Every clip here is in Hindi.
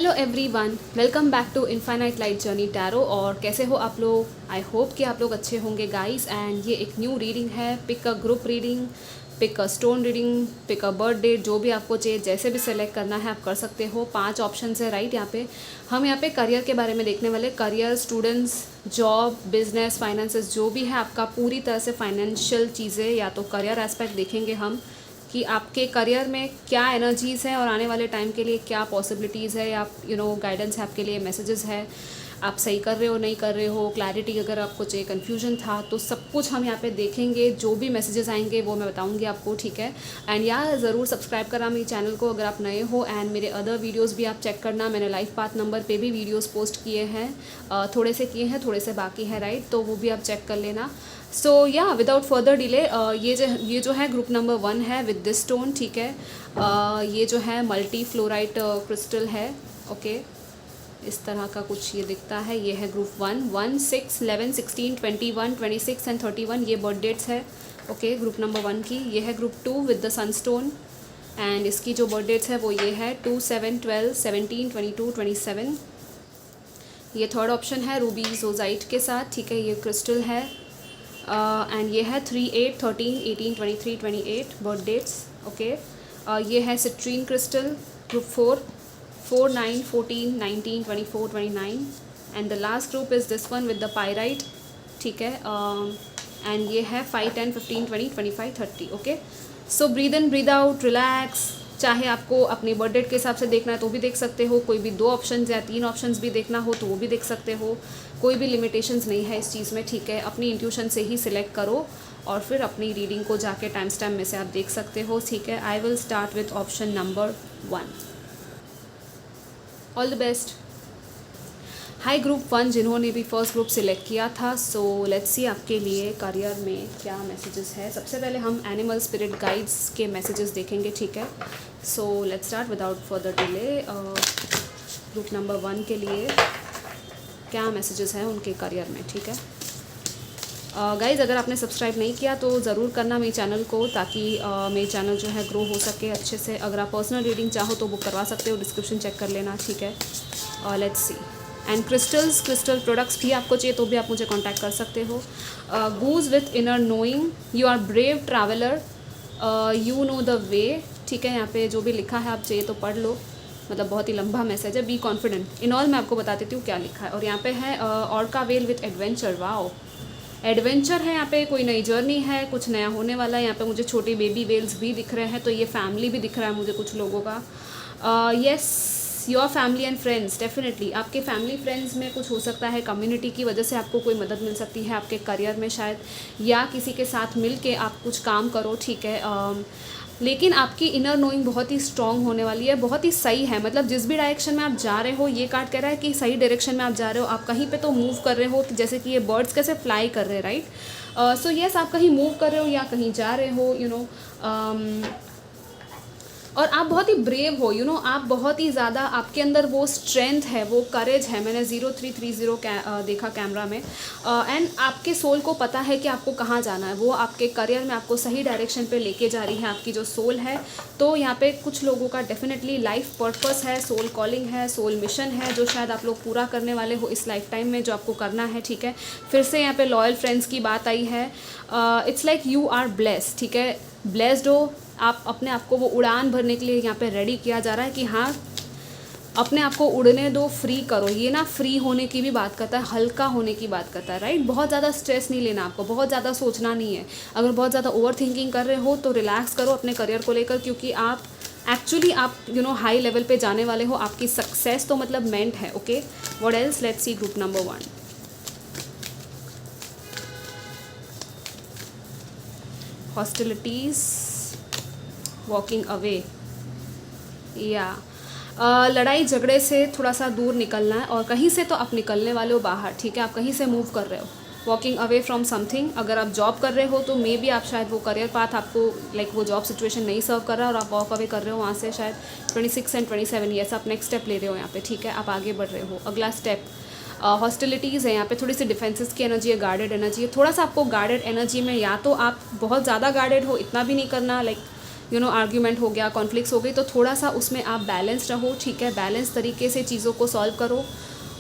Hello everyone, welcome back to infinite light journey tarot. और कैसे हो आप लोग? आई होप कि आप लोग अच्छे होंगे गाइस। एंड ये एक न्यू रीडिंग है। Pick a group reading, pick a stone reading, pick a birth date, जो भी आपको चाहिए, जैसे भी सेलेक्ट करना है आप कर सकते हो। 5 ऑप्शन है राइट। यहाँ पे हम यहाँ पे करियर के बारे में देखने वाले। Career, students, job, business, finances, जो भी है आपका पूरी तरह से फाइनेंशियल चीज़ें या तो करियर एस्पेक्ट देखेंगे हम कि आपके करियर में क्या एनर्जीज़ है और आने वाले टाइम के लिए क्या पॉसिबिलिटीज़ है, या गाइडेंस है आपके लिए, मैसेजेस है, आप सही कर रहे हो नहीं कर रहे हो, क्लैरिटी अगर आपको चाहिए, कन्फ्यूजन था, तो सब कुछ हम यहाँ पे देखेंगे। जो भी मैसेजेस आएंगे वो मैं बताऊंगी आपको, ठीक है। एंड यार ज़रूर सब्सक्राइब करना मेरे चैनल को अगर आप नए हो। एंड मेरे अदर वीडियोस भी आप चेक करना। मैंने लाइफ पाथ नंबर पे भी वीडियोस पोस्ट किए हैं, थोड़े से किए हैं, थोड़े से बाकी है राइट, तो वो भी आप चेक कर लेना। सो या विदाउट फर्दर डिले, ये जो है ग्रुप नंबर 1 है विद दिस स्टोन, ठीक है। ये जो है मल्टी फ्लोराइट क्रिस्टल है, ओके। इस तरह का कुछ ये दिखता है। ये है ग्रुप 1, 6, 11, 16, 21, 26 एंड 31, ये बर्थ डेट्स है, ओके, ग्रुप नंबर 1 की। ये है group 2 with the Sunstone, and इसकी जो बर्थ डेट्स है वो ये है 2, 7, 12, 17, 22, 27। ये थर्ड ऑप्शन है रूबी जोजाइट के साथ, ठीक है, ये क्रिस्टल है। एंड ये है 3, 8, 13, 18, 23, 28 बर्थ डेट्स, ओके। ये है citrine crystal group 4, 4, 9, 14, 19, 24, 29 and the last group is this one with the pyrite, ठीक है। एंड ये है 5, 10, 15, 20, 25, 30, okay. So breathe in breathe out, relax. चाहे आपको अपनी बर्थ डेट के हिसाब से देखना है तो भी देख सकते हो, कोई भी 2 ऑप्शंस या 3 ऑप्शंस भी देखना हो तो वो भी देख सकते हो। कोई भी लिमिटेशंस नहीं है इस चीज़ में, ठीक है। अपनी इंट्यूशन से ही सिलेक्ट करो और फिर अपनी रीडिंग को जाके टाइम स्टैम्प में से आप देख सकते हो, ठीक है। I will start with option number 1। All the best. High group 1 जिन्होंने भी फर्स्ट ग्रुप सिलेक्ट किया था। सो लेट्स सी आपके लिए करियर में क्या मैसेजेस है। सबसे पहले हम एनिमल स्पिरिट गाइड्स के मैसेजेस देखेंगे, ठीक है। So let's start without further delay. Group number 1 के लिए क्या मैसेजेस हैं उनके करियर में, ठीक है। गाइज़ अगर आपने सब्सक्राइब नहीं किया तो ज़रूर करना मेरे चैनल को, ताकि मेरे चैनल जो है ग्रो हो सके अच्छे से। अगर आप पर्सनल रीडिंग चाहो तो बुक करवा सकते हो, डिस्क्रिप्शन चेक कर लेना, ठीक है। Let's see. And crystal products भी आपको चाहिए तो भी आप मुझे कांटेक्ट कर सकते हो। Goes with inner knowing, you are brave traveller, you know the way, ठीक है। यहाँ पे जो भी लिखा है आप चाहिए तो पढ़ लो, मतलब बहुत ही लंबा मैसेज है। बी कॉन्फिडेंट इन ऑल, मैं आपको बता देती हूँ क्या लिखा है। और यहाँ पे है orca well with adventure, wow, adventure है यहाँ पे, कोई नई जर्नी है, कुछ नया होने वाला है। यहाँ पे मुझे छोटे बेबी वेल्स भी दिख रहे हैं, तो ये फैमिली भी दिख रहा है मुझे कुछ लोगों का। Yes, your family and friends, definitely आपके फैमिली फ्रेंड्स में कुछ हो सकता है, कम्युनिटी की वजह से आपको कोई मदद मिल सकती है आपके करियर में शायद, या किसी के साथ मिल के आप कुछ काम करो, ठीक है। लेकिन आपकी इनर नोइंग बहुत ही स्ट्रॉन्ग होने वाली है, बहुत ही सही है। मतलब जिस भी डायरेक्शन में आप जा रहे हो, ये कार्ड कह रहा है कि सही डायरेक्शन में आप जा रहे हो। आप कहीं पे तो मूव कर रहे हो, जैसे कि ये बर्ड्स कैसे फ्लाई कर रहे हैं, राइट। सो यस, आप कहीं मूव कर रहे हो या कहीं जा रहे हो, और आप बहुत ही ब्रेव हो, आप बहुत ही ज़्यादा, आपके अंदर वो स्ट्रेंथ है, वो करेज है। मैंने 0330 देखा कैमरा में। एंड आपके सोल को पता है कि आपको कहाँ जाना है। वो आपके करियर में आपको सही डायरेक्शन पे लेके जा रही है आपकी जो सोल है। तो यहाँ पे कुछ लोगों का डेफिनेटली लाइफ पर्पस है, सोल कॉलिंग है, सोल मिशन है, जो शायद आप लोग पूरा करने वाले हो इस लाइफ टाइम में, जो आपको करना है, ठीक है। फिर से यहाँ पे लॉयल फ्रेंड्स की बात आई है। It's like you are blessed, ठीक है, ब्लेस्ड हो आप। अपने आप को वो उड़ान भरने के लिए यहाँ पे रेडी किया जा रहा है कि हाँ, अपने आप को उड़ने दो, फ्री करो। ये ना फ्री होने की भी बात करता है, हल्का होने की बात करता है, राइट। बहुत ज़्यादा स्ट्रेस नहीं लेना आपको, बहुत ज़्यादा सोचना नहीं है। अगर बहुत ज़्यादा ओवर थिंकिंग कर रहे हो तो रिलैक्स करो अपने करियर को लेकर, क्योंकि आप एक्चुअली आप हाई लेवल पे जाने वाले हो। आपकी सक्सेस तो मतलब मेंट है, okay. What else, let's see group number 1। Hostilities, walking away, या लड़ाई झगड़े से थोड़ा सा दूर निकलना है। और कहीं से तो आप निकलने वाले हो बाहर, ठीक है, आप कहीं से मूव कर रहे हो, वॉकिंग अवे फ्रॉम समथिंग। अगर आप जॉब कर रहे हो तो मे बी आप शायद वो करियर पाथ आपको लाइक वो जॉब सिचुएशन नहीं सर्व कर रहा है और आप वॉक अवे कर रहे हो वहाँ से। शायद 26 एंड 27 ईयर्स आप नेक्स्ट स्टेप ले रहे हो यहाँ पे, ठीक है, आप आगे बढ़ रहे हो, अगला स्टेप। हॉस्टिलिटीज़ है यहाँ पे, थोड़ी सी डिफेंसेस की एनर्जी है, गार्डेड एनर्जी है। थोड़ा सा आपको गार्डेड एनर्जी में, या तो आप बहुत ज़्यादा गार्डेड हो, इतना भी नहीं करना, लाइक आर्ग्यूमेंट हो गया, कॉन्फ्लिक्ट्स हो गई, तो थोड़ा सा उसमें आप बैलेंस रहो, ठीक है। बैलेंस तरीके से चीज़ों को सॉल्व करो,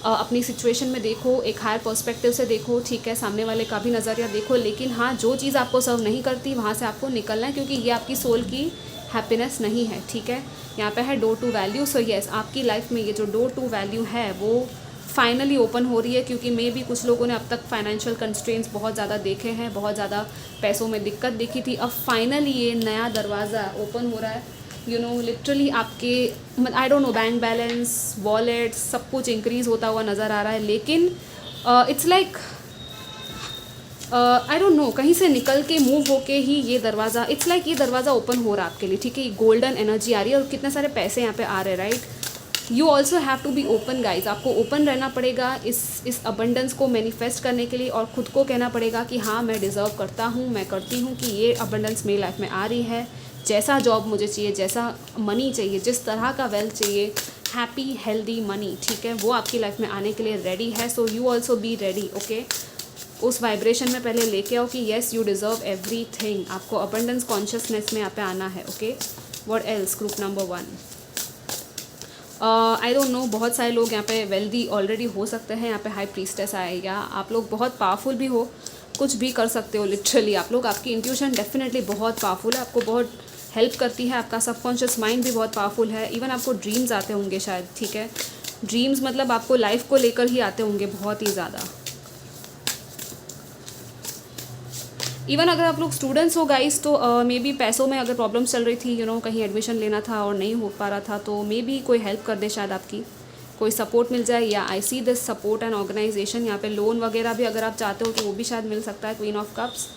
अपनी सिचुएशन में देखो, एक हायर पर्सपेक्टिव से देखो, ठीक है। सामने वाले का भी नज़रिया देखो, लेकिन हाँ, जो चीज़ आपको सर्व नहीं करती वहाँ से आपको निकलना है, क्योंकि ये आपकी सोल की हैप्पीनेस नहीं है, ठीक है। यहाँ पे है door to value. So yes, आपकी लाइफ में ये जो डोर टू वैल्यू है वो फाइनली ओपन हो रही है, क्योंकि मे भी कुछ लोगों ने अब तक फाइनेंशियल कंस्ट्रेंट्स बहुत ज़्यादा देखे हैं, बहुत ज़्यादा पैसों में दिक्कत देखी थी। अब फाइनली ये नया दरवाज़ा ओपन हो रहा है, लिटरली आपके I don't know, bank balance, wallet, सब कुछ इंक्रीज़ होता हुआ नज़र आ रहा है। लेकिन it's like I don't know, कहीं से निकल के मूव होके ही ये दरवाज़ा, इट्स लाइक ये दरवाज़ा ओपन हो रहा है आपके लिए, ठीक है। गोल्डन एनर्जी आ रही है और कितने सारे पैसे यहाँ पे आ रहे हैं, right. You also have to be open guys, आपको ओपन रहना पड़ेगा इस अबंडेंस को मैनिफेस्ट करने के लिए, और ख़ुद को कहना पड़ेगा कि हाँ, मैं डिज़र्व करता हूँ, मैं करती हूँ कि ये अबंडेंस मेरी लाइफ में आ रही है। जैसा जॉब मुझे चाहिए, जैसा मनी चाहिए, जिस तरह का वेल्थ चाहिए, हैप्पी हेल्दी मनी, ठीक है, वो आपकी लाइफ में आने के लिए रेडी है। So you also be ready, okay. उस वाइब्रेशन में पहले लेके आओ कि येस, यू डिज़र्व एवरीथिंग। आपको अबंडेंस कॉन्शियसनेस में यहाँ पे आना है, okay. What else, group number 1, I don't know, बहुत सारे लोग यहाँ पे वेल्दी ऑलरेडी हो सकते हैं। यहाँ पे हाई प्रीस्टेस आएगा, आप लोग बहुत पावरफुल भी हो, कुछ भी कर सकते हो लिटरली आप लोग। आपकी इंट्यूशन डेफिनेटली बहुत पावरफुल है, आपको बहुत हेल्प करती है, आपका सबकॉन्शियस माइंड भी बहुत पावरफुल है। इवन आपको ड्रीम्स आते होंगे शायद, ठीक है। ड्रीम्स मतलब आपको लाइफ को लेकर ही आते होंगे बहुत ही ज़्यादा। इवन अगर आप लोग स्टूडेंट्स हो गाइस, तो मे बी पैसों में अगर प्रॉब्लम्स चल रही थी, कहीं एडमिशन लेना था और नहीं हो पा रहा था, तो मे बी कोई हेल्प कर दे, शायद आपकी कोई सपोर्ट मिल जाए। या I see this support and organisation, यहाँ पे लोन वगैरह भी अगर आप चाहते हो तो वो भी शायद मिल सकता है। क्वीन ऑफ कप्स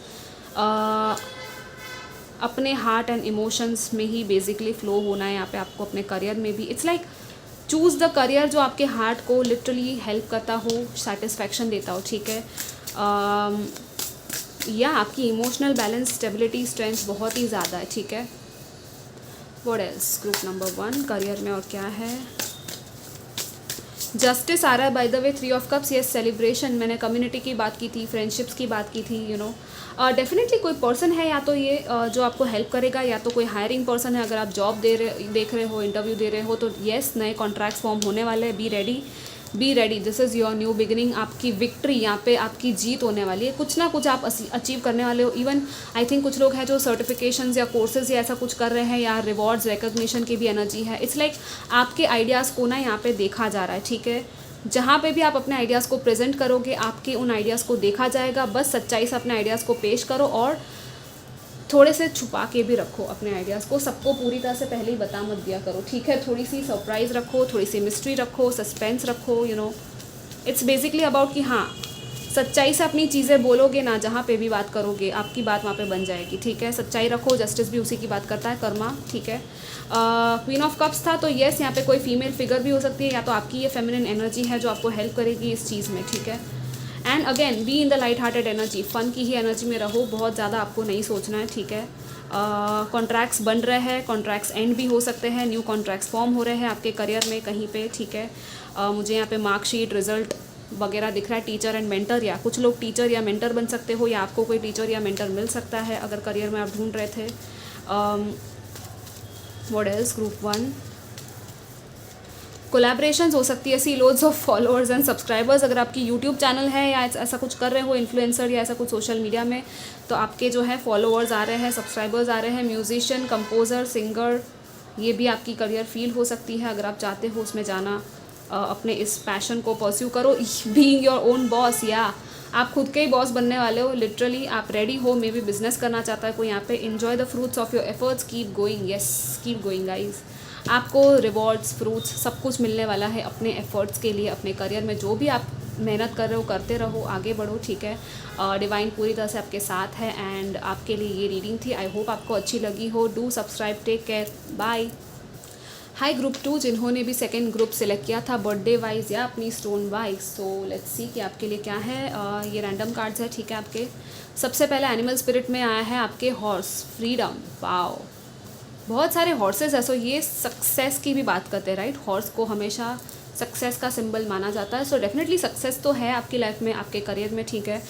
अपने हार्ट एंड इमोशंस में ही बेसिकली फ्लो होना है यहाँ पे आपको, अपने करियर में भी। It's like choose the career जो आपके हार्ट को लिटरली हेल्प करता हो, सेटिस्फैक्शन देता हो, ठीक है। या आपकी इमोशनल बैलेंस, स्टेबिलिटी, स्ट्रेंथ बहुत ही ज़्यादा है, ठीक है। What else, group number 1 career में और क्या है। जस्टिस आ रहा है by the way, 3 of cups, yes, celebration. मैंने कम्युनिटी की बात की थी, फ्रेंडशिप्स की बात की थी, डेफिनेटली कोई पर्सन है या तो ये जो आपको हेल्प करेगा, या तो कोई हायरिंग पर्सन है। अगर आप जॉब देख रहे हो, इंटरव्यू दे रहे हो, तो येस, नए कॉन्ट्रैक्ट्स फॉर्म होने वाले हैं। Be ready, this is your new beginning. आपकी विक्ट्री, यहाँ पे आपकी जीत होने वाली है, कुछ ना कुछ आप अचीव करने वाले हो। इवन आई थिंक कुछ लोग हैं जो सर्टिफिकेशंस या कोर्सेज या ऐसा कुछ कर रहे हैं, या रिवॉर्ड्स, रिकग्निशन की भी एनर्जी है। इट्स लाइक आपके आइडियाज़ को ना यहाँ पे देखा जा रहा है, ठीक है। जहाँ पे भी आप अपने आइडियाज़ को प्रेजेंट करोगे, आपके उन आइडियाज़ को देखा जाएगा। बस सच्चाई से अपने आइडियाज़ को पेश करो, और थोड़े से छुपा के भी रखो अपने आइडियाज़ को, सबको पूरी तरह से पहले ही बता मत दिया करो, ठीक है। थोड़ी सी सरप्राइज़ रखो, थोड़ी सी मिस्ट्री रखो, सस्पेंस रखो, इट्स बेसिकली अबाउट कि हाँ, सच्चाई से अपनी चीज़ें बोलोगे ना, जहाँ पे भी बात करोगे आपकी बात वहाँ पे बन जाएगी, ठीक है। सच्चाई रखो, जस्टिस भी उसी की बात करता है, कर्मा, ठीक है। क्वीन ऑफ कप्स था, तो येस, यहाँ पे कोई फीमेल फिगर भी हो सकती है, या तो आपकी ये फेमिनिन एनर्जी है जो आपको हेल्प करेगी इस चीज़ में, ठीक है। And again be in the light hearted energy, fun की ही एनर्जी में रहो, बहुत ज़्यादा आपको नहीं सोचना है, ठीक है। कॉन्ट्रैक्ट्स बन रहे हैं, कॉन्ट्रैक्ट्स एंड भी हो सकते हैं, न्यू कॉन्ट्रैक्ट्स फॉर्म हो रहे हैं आपके करियर में कहीं पे, ठीक है। मुझे यहाँ पे मार्कशीट, रिजल्ट वगैरह दिख रहा है। टीचर एंड मेंटर, या कुछ लोग टीचर या मेंटर बन सकते हो, या आपको कोई टीचर या मेंटर मिल सकता है अगर करियर में आप ढूंढ रहे थे। व्हाट एल्स, ग्रुप 1 कोलैबोरेशंस हो सकती है, see loads of followers and subscribers. अगर आपकी यूट्यूब चैनल है या ऐसा कुछ कर रहे हो, इन्फ्लुएंसर या ऐसा कुछ सोशल मीडिया में, तो आपके जो है फॉलोअर्स आ रहे हैं, सब्सक्राइबर्स आ रहे हैं। म्यूजिशियन, कंपोज़र, सिंगर, ये भी आपकी करियर फील्ड हो सकती है। अगर आप चाहते हो उसमें जाना, अपने इस पैशन को परस्यू करो। बीइंग योर ओन बॉस, या आप खुद के ही बॉस बनने वाले हो, लिटरली आप रेडी हो। मे बी बिजनेस करना चाहता है कोई यहाँ पे। Enjoy the fruits of your efforts, keep going, yes, keep going guys. आपको रिवॉर्ड्स, फ्रूट्स सब कुछ मिलने वाला है अपने एफर्ट्स के लिए। अपने करियर में जो भी आप मेहनत कर रहे हो, करते रहो, आगे बढ़ो, ठीक है। डिवाइन पूरी तरह से आपके साथ है, एंड आपके लिए ये रीडिंग थी। आई होप आपको अच्छी लगी हो। Do subscribe, take care, bye. Hi group 2, जिन्होंने भी सेकंड ग्रुप सेलेक्ट किया था बर्थडे वाइज या अपनी stone wise, so let's see कि आपके लिए क्या है। ये रैंडम कार्ड्स है, ठीक है। आपके सबसे पहले एनिमल स्पिरिट में आया है आपके हॉर्स, फ्रीडम, वाओ, बहुत सारे हॉर्सेस है। सो ये सक्सेस की भी बात करते हैं, राइट। हॉर्स को हमेशा सक्सेस का सिंबल माना जाता है। सो डेफिनेटली सक्सेस तो है आपकी लाइफ में, आपके करियर में, ठीक है।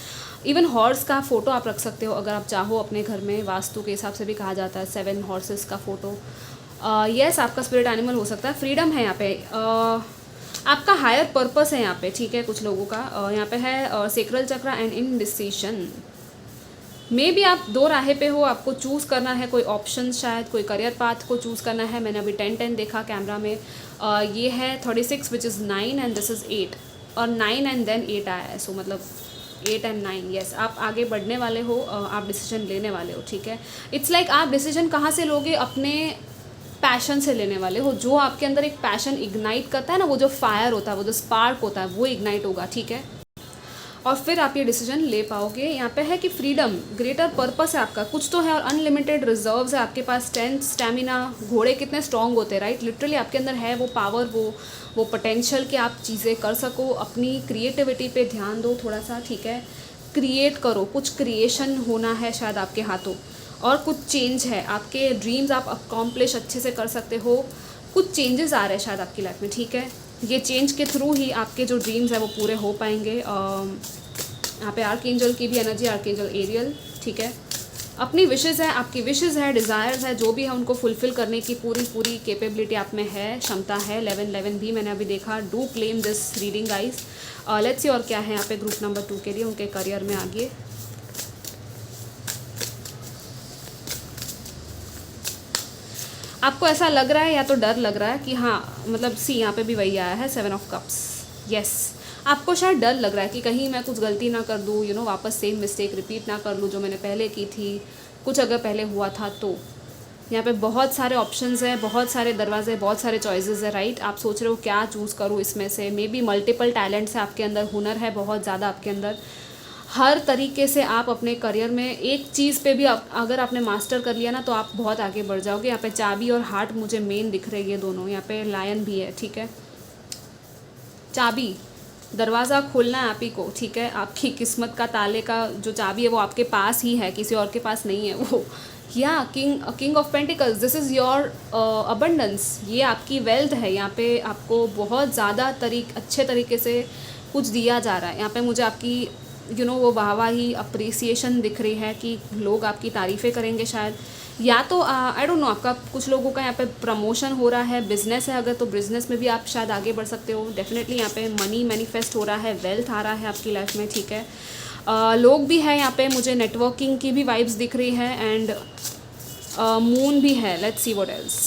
इवन हॉर्स का फ़ोटो आप रख सकते हो अगर आप चाहो अपने घर में, वास्तु के हिसाब से भी कहा जाता है 7 हॉर्सेस का फ़ोटो। यस, आपका स्पिरिट एनिमल हो सकता है। फ्रीडम है यहाँ पे, आपका हायर पर्पस है यहाँ पे, ठीक है। कुछ लोगों का यहाँ पे है सेक्रल चक्र एंड इनडिसीशन। मे भी आप दो राहे पे हो, आपको चूज़ करना है कोई ऑप्शन, शायद कोई करियर पाथ को चूज़ करना है। मैंने अभी 10-10 देखा कैमरा में। ये है 36 which is 9 and this is 8, और 9 एंड देन 8 आया है। सो मतलब 8 एंड 9, यस, आप आगे बढ़ने वाले हो, आप डिसीजन लेने वाले हो, ठीक है। इट्स लाइक आप डिसीजन कहाँ से लोगे, अपने पैशन से लेने वाले हो। जो आपके अंदर एक पैशन इग्नाइट करता है ना, वो जो फायर होता है, वो जो स्पार्क होता है, वो इग्नाइट होगा, ठीक है। और फिर आप ये डिसीजन ले पाओगे। यहाँ पे है कि फ्रीडम, ग्रेटर पर्पस है आपका, कुछ तो है, और अनलिमिटेड रिजर्व्स है आपके पास, स्ट्रेंथ, स्टेमिना। घोड़े कितने स्ट्रॉन्ग होते हैं, राइट। लिटरली आपके अंदर है वो पावर, वो पोटेंशियल कि आप चीज़ें कर सको। अपनी क्रिएटिविटी पे ध्यान दो थोड़ा सा, ठीक है। क्रिएट करो, कुछ क्रिएशन होना है शायद आपके हाथों, और कुछ चेंज है। आपके ड्रीम्स आप अकॉम्प्लिश अच्छे से कर सकते हो। कुछ चेंजेस आ रहे हैं शायद आपकी लाइफ में, ठीक है। ये चेंज के थ्रू ही आपके जो ड्रीम्स है वो पूरे हो पाएंगे। यहाँ पे आर्कएंजल की भी एनर्जी, आर्कएंजल एरियल, ठीक है। अपनी विशेज़ है, आपकी विशेज़ है, डिज़ायर्स है, जो भी है उनको फुलफ़िल करने की पूरी कैपेबिलिटी आप में है, क्षमता है। 11-11 भी मैंने अभी देखा। Do claim this reading guys. Let's see और क्या है यहाँ पे ग्रुप नंबर 2 के लिए, उनके करियर में आगे। आपको ऐसा लग रहा है या तो डर लग रहा है कि हाँ, मतलब सी यहाँ पे भी वही आया है 7 ऑफ कप्स, यस। आपको शायद डर लग रहा है कि कहीं मैं कुछ गलती ना कर दूँ, यू नो, वापस सेम मिस्टेक रिपीट ना कर लूँ जो मैंने पहले की थी, कुछ अगर पहले हुआ था तो। यहाँ पे बहुत सारे ऑप्शंस हैं, बहुत सारे दरवाजे, बहुत सारे चॉइसेस है, राइट। आप सोच रहे हो क्या चूज़ करूँ इसमें से। मे बी मल्टीपल टैलेंट्स है आपके अंदर, हुनर है बहुत ज़्यादा आपके अंदर। हर तरीके से आप अपने करियर में एक चीज़ पे भी अगर आपने मास्टर कर लिया ना, तो आप बहुत आगे बढ़ जाओगे। यहाँ पे चाबी और हार्ट मुझे मेन दिख रहे हैं, ये दोनों। यहाँ पे लायन भी है, ठीक है। चाबी, दरवाज़ा खोलना है आप ही को, ठीक है। आपकी किस्मत का ताले का जो चाबी है वो आपके पास ही है, किसी और के पास नहीं है वो। या king of pentacles, this is your abundance, ये आपकी वेल्थ है। यहाँ पे आपको बहुत ज़्यादा अच्छे तरीके से कुछ दिया जा रहा है। यहाँ पे मुझे आपकी वो वाहवाही, अप्रिसिएशन दिख रही है कि लोग आपकी तारीफ़ें करेंगे शायद। या तो आई डोंट नो, आपका कुछ लोगों का यहाँ पे प्रमोशन हो रहा है। बिजनेस है अगर, तो बिजनेस में भी आप शायद आगे बढ़ सकते हो। डेफिनेटली यहाँ पे मनी मैनिफेस्ट हो रहा है, वेल्थ आ रहा है आपकी लाइफ में, ठीक है। लोग भी है यहाँ पे, मुझे नेटवर्किंग की भी वाइब्स दिख रही है, एंड मून भी है। Let's see what else.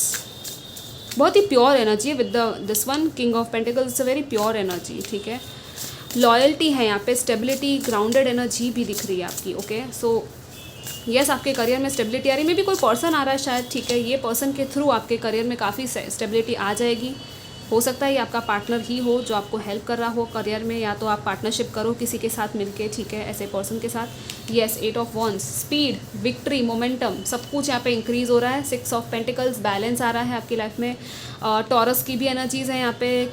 बहुत ही प्योर एनर्जी है with this one, king of pentacles. It's a very pure energy, ठीक है। लॉयल्टी है यहाँ पे, स्टेबिलिटी, ग्राउंडेड एनर्जी भी दिख रही है आपकी, ओके। सो यस, आपके करियर में स्टेबिलिटी आ रही है। मे भी कोई पर्सन आ रहा है शायद, ठीक है। ये पर्सन के थ्रू आपके करियर में काफ़ी स्टेबिलिटी आ जाएगी। हो सकता है ये आपका पार्टनर ही हो जो आपको हेल्प कर रहा हो करियर में, या तो आप पार्टनरशिप करो किसी के साथ मिलके, ठीक है, ऐसे पर्सन के साथ। Yes, 8 of wands, speed, victory, momentum, सब कुछ यहाँ पे इंक्रीज़ हो रहा है। 6 ऑफ पेंटिकल्स, बैलेंस आ रहा है आपकी लाइफ में। टॉरस की भी एनर्जीज़ है यहाँ पे,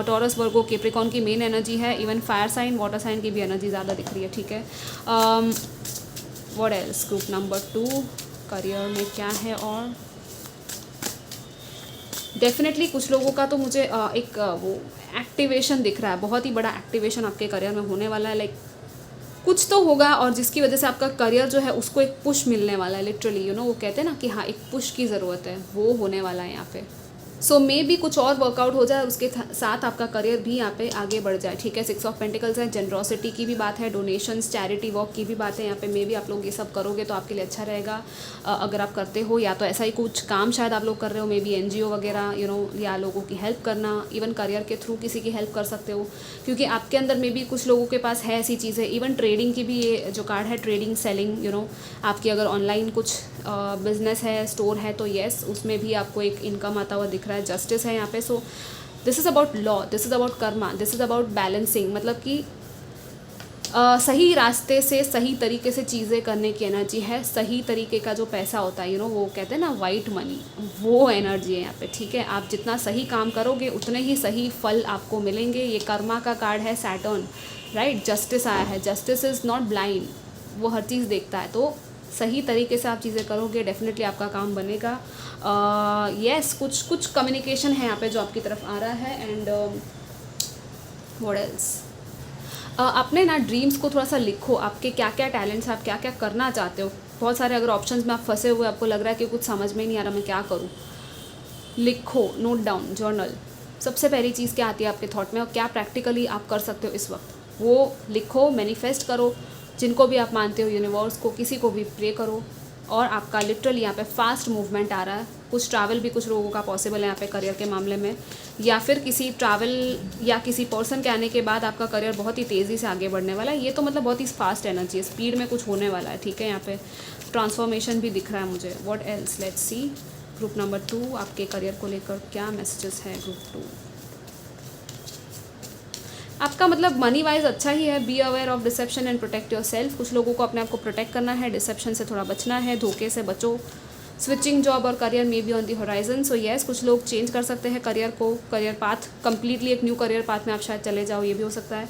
टॉरस, वर्गो, कैप्रिकॉर्न की मेन एनर्जी है। Even fire sign, water sign की भी एनर्जी ज़्यादा दिख रही है, ठीक है। What else, group number 2 career में क्या है। और डेफिनेटली कुछ लोगों का तो मुझे एक वो एक्टिवेशन दिख रहा है, बहुत ही बड़ा एक्टिवेशन आपके करियर में होने वाला है। लाइक कुछ तो होगा, और जिसकी वजह से आपका करियर जो है उसको एक पुश मिलने वाला है। लिटरली वो कहते हैं ना कि हाँ, एक पुश की ज़रूरत है, वो होने वाला है यहाँ पे। सो मे भी कुछ और वर्कआउट हो जाए, उसके साथ आपका करियर भी यहाँ पे आगे बढ़ जाए, ठीक है। 6 ऑफ पेंटिकल्स है, जनरोसिटी की भी बात है, डोनेशंस, चैरिटी वर्क की भी बात है यहाँ पे। मे भी आप लोग ये सब करोगे तो आपके लिए अच्छा रहेगा। अगर आप करते हो, या तो ऐसा ही कुछ काम शायद आप लोग कर रहे हो, मे बी NGO वगैरह, या लोगों की हेल्प करना। इवन करियर के थ्रू किसी की हेल्प कर सकते हो, क्योंकि आपके अंदर मे बी कुछ लोगों के पास है ऐसी चीज़ें। इवन ट्रेडिंग की भी ये जो कार्ड है, ट्रेडिंग, सेलिंग, आपकी अगर ऑनलाइन कुछ बिजनेस है, स्टोर है, तो येस, उसमें भी आपको एक इनकम आता हुआ दिख रहा है। जस्टिस है यहाँ पे। सो this is about law, this is about Karma, this is about balancing, मतलब कि सही रास्ते से सही तरीके से चीज़ें करने की एनर्जी है। सही तरीके का जो पैसा होता है, वो कहते हैं ना वाइट मनी, वो एनर्जी है यहाँ पे, ठीक है। आप जितना सही काम करोगे उतने ही सही फल आपको मिलेंगे। ये कर्मा का कार्ड है, सैटर्न, राइट। जस्टिस आया है, जस्टिस इज़ नॉट ब्लाइंड, वो हर चीज़ देखता है। तो सही तरीके से आप चीज़ें करोगे, डेफिनेटली आपका काम बनेगा। यस, कुछ कम्युनिकेशन है यहाँ पे जो आपकी तरफ आ रहा है। एंड व्हाट एल्स, अपने ना ड्रीम्स को थोड़ा सा लिखो, आपके क्या क्या टैलेंट्स हैं, आप क्या क्या करना चाहते हो। बहुत सारे अगर ऑप्शंस में आप फंसे हुए, आपको लग रहा है कि कुछ समझ में ही नहीं आ रहा मैं क्या करूँ, लिखो, नोट डाउन, जर्नल। सबसे पहली चीज़ क्या आती है आपके थॉट में और क्या प्रैक्टिकली आप कर सकते हो इस वक्त, वो लिखो, मैनिफेस्ट करो। जिनको भी आप मानते हो, यूनिवर्स को, किसी को भी प्रे करो। और आपका लिटरली यहाँ पे फास्ट मूवमेंट आ रहा है। कुछ ट्रैवल भी कुछ लोगों का पॉसिबल है यहाँ पे करियर के मामले में, या फिर किसी ट्रैवल या किसी पर्सन के आने के बाद आपका करियर बहुत ही तेज़ी से आगे बढ़ने वाला है। ये तो मतलब बहुत ही फास्ट एनर्जी है, स्पीड में कुछ होने वाला है, ठीक है। यहाँ पे ट्रांसफॉर्मेशन भी दिख रहा है मुझे। What else, let's see. Group number 2 आपके करियर को लेकर क्या मैसेजेस हैं ग्रुप 2। आपका मतलब मनी वाइज अच्छा ही है। B aware of deception and protect your self. कुछ लोगों को अपने आप को प्रोटेक्ट करना है, डिसेप्शन से थोड़ा बचना है, धोखे से बचो। स्विचिंग जॉब और career may be on the horizon. So yes, कुछ लोग चेंज कर सकते हैं करियर को, करियर पाथ कम्प्लीटली, एक न्यू करियर पाथ में आप शायद चले जाओ, ये भी हो सकता है।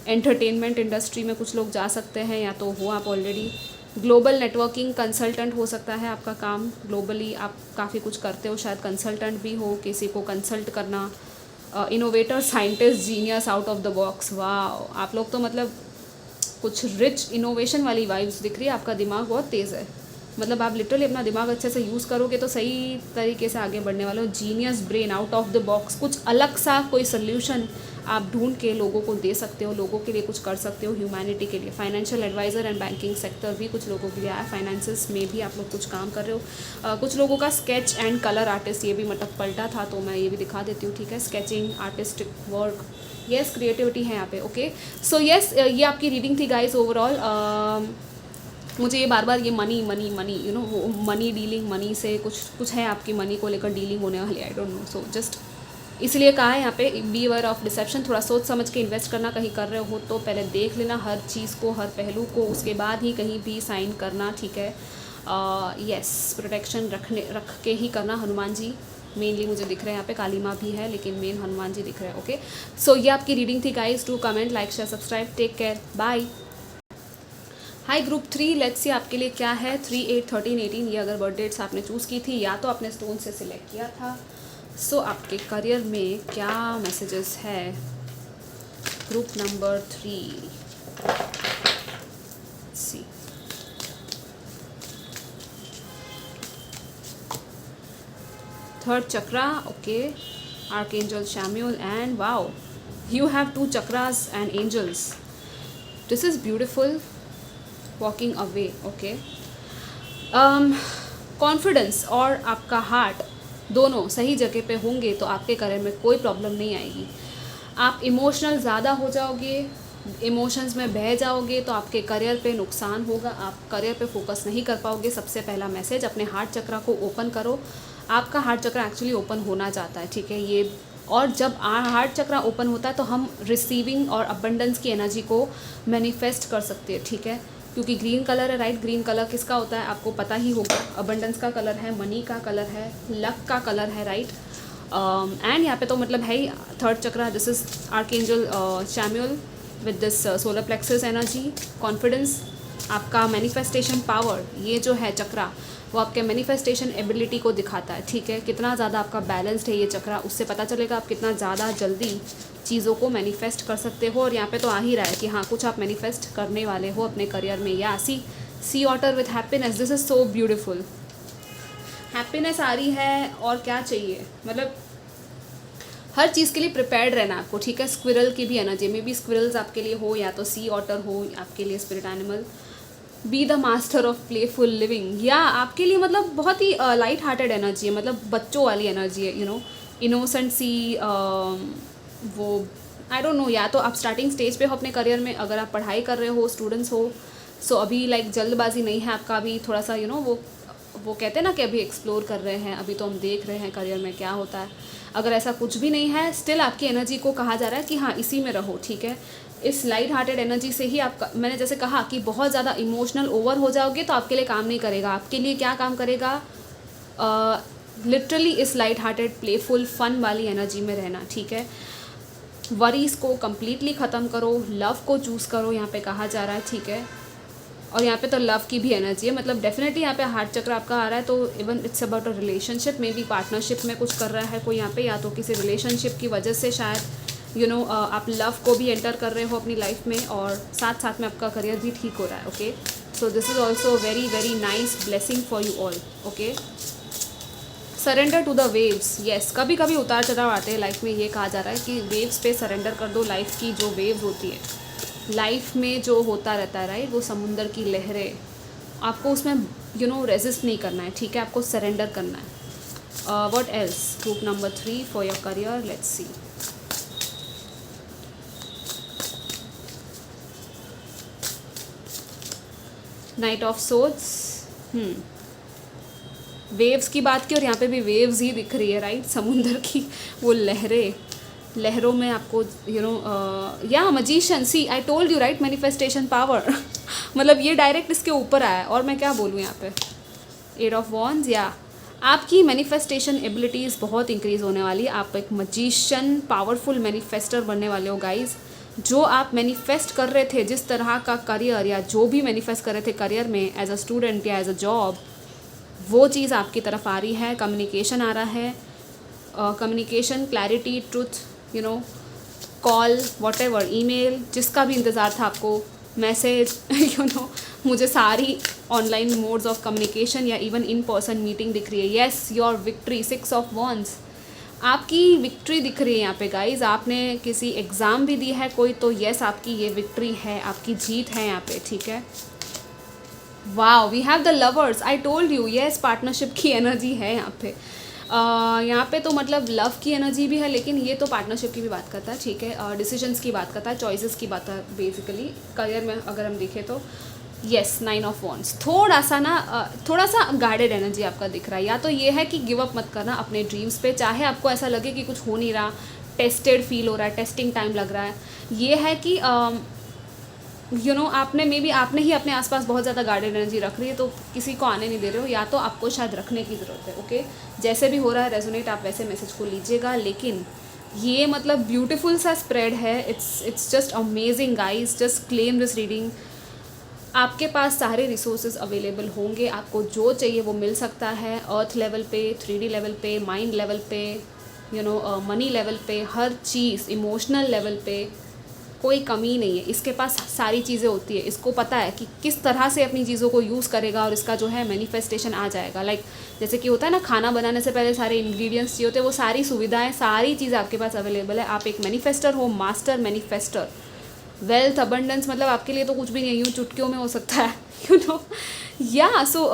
एंटरटेनमेंट इंडस्ट्री में कुछ लोग जा सकते हैं, या तो हो आप ऑलरेडी। ग्लोबल नेटवर्किंग कंसल्टेंट हो सकता है आपका काम, ग्लोबली आप काफ़ी कुछ करते हो, शायद कंसल्टेंट भी हो, किसी को कंसल्ट करना। Innovator, scientist, genius, out of the box. वाह, आप लोग तो मतलब कुछ रिच इनोवेशन वाली वाइब्स दिख रही है। आपका दिमाग बहुत तेज़ है, मतलब आप लिटरली अपना दिमाग अच्छे से यूज़ करोगे तो सही तरीके से आगे बढ़ने वाले हो। Genius brain, out of the box, कुछ अलग सा कोई सोल्यूशन आप ढूंढ के लोगों को दे सकते हो, लोगों के लिए कुछ कर सकते हो, ह्यूमैनिटी के लिए। Financial adviser and banking sector भी कुछ लोगों के लिए आया, फाइनेंसेस में भी आप लोग कुछ काम कर रहे हो। कुछ लोगों का स्केच एंड कलर आर्टिस्ट, ये भी मतलब पलटा था तो मैं ये भी दिखा देती हूँ, ठीक है। Sketching, artistic work, yes, creativity है यहाँ पे, ओके। सो येस, ये आपकी रीडिंग थी गाइज ओवरऑल। मुझे ये बार बार ये money money money you know, वो मनी डीलिंग, मनी से कुछ है आपकी मनी को लेकर डीलिंग होने वाली, I don't know. So just इसलिए कहा है यहाँ पे बी अवेयर ऑफ डिसेप्शन। थोड़ा सोच समझ के इन्वेस्ट करना, कहीं कर रहे हो तो पहले देख लेना हर चीज़ को, हर पहलू को, उसके बाद ही कहीं भी साइन करना, ठीक है। येस, प्रोटेक्शन रख के ही करना। हनुमान जी मेनली मुझे दिख रहे हैं यहाँ पे, काली माँ भी है लेकिन मेन हनुमान जी दिख रहे हैं, ओके। सो ये आपकी रीडिंग थी guys. Do comment, like, share, subscribe, take care, bye. Hi group 3, let's see आपके लिए क्या है। 3, 8, 13, 18, ये अगर बर्थ डेट्स आपने चूज़ की थी या तो आपने स्टोन से सिलेक्ट किया था। सो आपके करियर में क्या मैसेजेस है group number 3, see. Third chakra, okay. Archangel Chamuel and wow, you have 2 chakras and angels. This is beautiful. Walking away, okay. Confidence और आपका हार्ट दोनों सही जगह पे होंगे तो आपके करियर में कोई प्रॉब्लम नहीं आएगी। आप इमोशनल ज़्यादा हो जाओगे, इमोशंस में बह जाओगे तो आपके करियर पे नुकसान होगा, आप करियर पे फोकस नहीं कर पाओगे। सबसे पहला मैसेज, अपने हार्ट चक्रा को ओपन करो। आपका हार्ट चक्रा एक्चुअली ओपन होना चाहता है, ठीक है ये। और जब हार्ट चक्रा ओपन होता है तो हम रिसीविंग और अबंडेंस की एनर्जी को मैनिफेस्ट कर सकते हैं, ठीक है। क्योंकि ग्रीन कलर है, राइट। ग्रीन कलर किसका होता है आपको पता ही होगा, अबंडेंस का कलर है, मनी का कलर है, लक का कलर है, राइट। एंड यहाँ पे तो मतलब है ही third chakra, this is archangel Chamuel with this solar plexus energy. Confidence, आपका मैनिफेस्टेशन पावर, ये जो है चक्रा वो आपके मैनिफेस्टेशन एबिलिटी को दिखाता है, ठीक है। कितना ज़्यादा आपका बैलेंस्ड है ये चक्रा, उससे पता चलेगा आप कितना ज़्यादा जल्दी चीज़ों को मैनिफेस्ट कर सकते हो। और यहाँ पे तो आ ही रहा है कि हाँ कुछ आप मैनिफेस्ट करने वाले हो अपने करियर में। या see otter with happiness, this is so beautiful. Happiness आ रही है और क्या चाहिए, मतलब हर चीज़ के लिए प्रिपेयर्ड रहना आपको, ठीक है। स्क्विरल की भी एनर्जी, मे बी स्क्विरल्स आपके लिए हो या तो सी ऑटर हो आपके लिए spirit animal. Be the master of playful living, या आपके लिए मतलब बहुत ही लाइट हार्टेड एनर्जी है, मतलब बच्चों वाली एनर्जी है, यू नो, इनोसेंट सी। वो आई डोंट नो, या तो आप स्टार्टिंग स्टेज पे हो अपने करियर में, अगर आप पढ़ाई कर रहे हो, स्टूडेंट्स हो, सो अभी लाइक जल्दबाजी नहीं है आपका, अभी थोड़ा सा यू नो वो कहते हैं ना कि अभी एक्सप्लोर कर रहे हैं, अभी तो हम देख रहे हैं करियर में क्या होता है। अगर ऐसा कुछ भी नहीं है, स्टिल आपकी एनर्जी को कहा जा रहा है कि हाँ इसी में रहो, ठीक है। इस लाइट हार्टेड एनर्जी से ही आप, मैंने जैसे कहा कि बहुत ज़्यादा इमोशनल ओवर हो जाओगे तो आपके लिए काम नहीं करेगा। आपके लिए क्या काम करेगा, लिटरली इस लाइट हार्टेड प्लेफुल फन वाली एनर्जी में रहना, ठीक है। वरीज को कम्प्लीटली ख़त्म करो, लव को चूज़ करो, यहाँ पे कहा जा रहा है, ठीक है। और यहाँ पे तो लव की भी एनर्जी है, मतलब डेफिनेटली यहाँ पे हार्ट चक्र आपका आ रहा है, तो even it's about a relationship में भी, पार्टनरशिप में कुछ कर रहा है कोई यहाँ पे, या तो किसी रिलेशनशिप की वजह से शायद आप लव को भी एंटर कर रहे हो अपनी लाइफ में, और साथ साथ में आपका करियर भी ठीक हो रहा है. Okay, so this is also very very nice blessing for you all. Okay, surrender to the waves. Yes, कभी कभी उतार चढ़ाव आते हैं लाइफ में. ये कहा जा रहा है कि वेव्स पे सरेंडर कर दो. लाइफ की जो वेव्स होती है, लाइफ में जो होता रहता है, राइट, वो समुंदर की लहरें, आपको उसमें रेजिस्ट नहीं करना है. ठीक है, आपको सरेंडर करना है. What else? Group number 3 for your career. Let's see. Night of swords. Waves की बात की और यहाँ पे भी वेव्स ही दिख रही है, राइट. समुंदर की वो लहरें, लहरों में आपको या magician. See, I told you, right, manifestation power. मतलब ये डायरेक्ट इसके ऊपर आया है, और मैं क्या बोलूँ यहाँ पे. 8 ऑफ वॉन्ड्स. या आपकी मैनिफेस्टेशन एबिलिटीज़ बहुत इंक्रीज़ होने वाली है. आप एक मजीशियन, पावरफुल मैनिफेस्टर बनने वाले हो गाइज. जो आप मैनिफेस्ट कर रहे थे, जिस तरह का करियर, या जो भी मैनिफेस्ट कर रहे थे करियर में, एज अ स्टूडेंट या एज अ जॉब, वो चीज़ आपकी तरफ आ रही है. कम्युनिकेशन आ रहा है. Communication, clarity, truth, call, whatever, email, जिसका भी इंतज़ार था आपको, मैसेज, मुझे सारी ऑनलाइन मोड्स ऑफ कम्युनिकेशन या इवन इन पर्सन मीटिंग दिख रही है. Yes, your victory. 6 of wands. आपकी विक्ट्री दिख रही है यहाँ पे गाइज. आपने किसी एग्ज़ाम भी दी है कोई, तो येस, आपकी ये विक्ट्री है, आपकी जीत है यहाँ पे. ठीक है. Wow, we have the lovers. I told you, yes, partnership की एनर्जी है यहाँ पे. यहाँ पे तो मतलब लव की एनर्जी भी है, लेकिन ये तो पार्टनरशिप की भी बात करता है. ठीक है, डिसीजंस की बात करता है, चॉइसेस की बात है बेसिकली. करियर में अगर हम देखें तो येस, 9 ऑफ वॉन्ड्स. थोड़ा सा गाइडेड एनर्जी आपका दिख रहा है. या तो ये है कि गिव अप मत करना अपने ड्रीम्स पे, चाहे आपको ऐसा लगे कि कुछ हो नहीं रहा, टेस्टेड फील हो रहा है, टेस्टिंग टाइम लग रहा है. ये है कि आपने ही अपने आसपास बहुत ज़्यादा गाइडेड एनर्जी रख रही है, तो किसी को आने नहीं दे रहे हो, या तो आपको शायद रखने की ज़रूरत है. ओके, जैसे भी हो रहा है रेजोनेट, आप वैसे मैसेज को लीजिएगा. लेकिन ये मतलब ब्यूटीफुल सा स्प्रेड है. It's just amazing guys. Just claim this reading. आपके पास सारे रिसोर्सेज अवेलेबल होंगे. आपको जो चाहिए वो मिल सकता है. अर्थ लेवल पे, 3D लेवल पे, माइंड लेवल पे, मनी लेवल पे, हर चीज़, इमोशनल लेवल पे कोई कमी नहीं है. इसके पास सारी चीज़ें होती है. इसको पता है कि किस तरह से अपनी चीज़ों को यूज़ करेगा, और इसका जो है मैनिफेस्टेशन आ जाएगा. लाइक जैसे कि होता है ना, खाना बनाने से पहले सारे इंग्रेडिएंट्स चाहिए होते हैं, वो सारी सुविधाएं, सारी चीज़ आपके पास अवेलेबल है. आप एक मैनिफेस्टर हो, मास्टर मैनिफेस्टर. वेल्थ, अबंडेंस मतलब आपके लिए तो कुछ भी नहीं है, यूँ चुटकियों में हो सकता है. या सो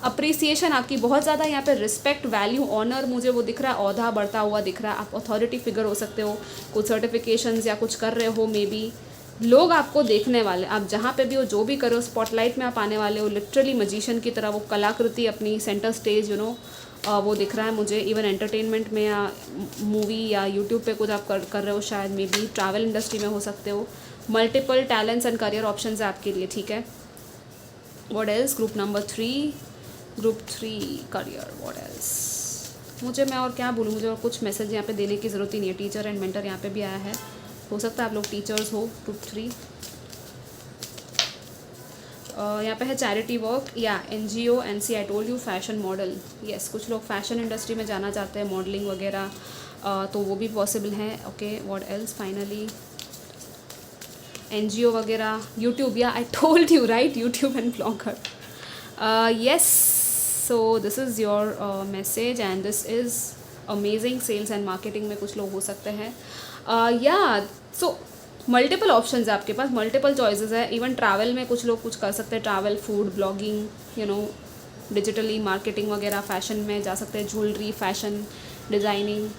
अप्रिसिएशन आपकी बहुत ज़्यादा यहाँ पे. रिस्पेक्ट, वैल्यू, ऑनर, मुझे वो दिख रहा है. औहदा बढ़ता हुआ दिख रहा है. आप अथॉरिटी फिगर हो सकते हो, कुछ सर्टिफिकेशंस या कुछ कर रहे हो. मे बी लोग आपको देखने वाले, आप जहाँ पे भी हो, जो भी करो, स्पॉटलाइट में आप आने वाले हो. लिटरली मजिशियन की तरह वो कलाकृति अपनी सेंटर स्टेज वो दिख रहा है मुझे. इवन एंटरटेनमेंट में, या मूवी या यूट्यूब पे कुछ आप कर रहे हो शायद. मे बी ट्रैवल इंडस्ट्री में हो सकते हो. Multiple talents and career option है आपके लिए. ठीक है. What else? Group number 3, group 3 career. What else? मैं और क्या बोलूँ, मुझे और कुछ मैसेज यहाँ पे देने की ज़रूरत ही नहीं है. टीचर एंड मेंटर यहाँ पे भी आया है. हो सकता है आप लोग टीचर्स हो. ग्रुप 3 यहाँ पे है चैरिटी वर्क या NGO, NC. I told you, fashion model. Yes, कुछ लोग फैशन इंडस्ट्री में जाना चाहते हैं, मॉडलिंग वगैरह, तो वो भी पॉसिबल है. Okay, what else? Finally NGO वगैरह, यूट्यूब. या I told you, right, YouTube and blogger. Yes, so this is your message and this is amazing. Sales and marketing में कुछ लोग हो सकते हैं. या सो मल्टीपल ऑप्शंस है आपके पास, मल्टीपल चॉइसेस है. इवन ट्रैवल में कुछ लोग कुछ कर सकते हैं. Travel, food, blogging, digitally marketing वगैरह. फैशन में जा सकते हैं, ज्वेलरी, फैशन, डिज़ाइनिंग,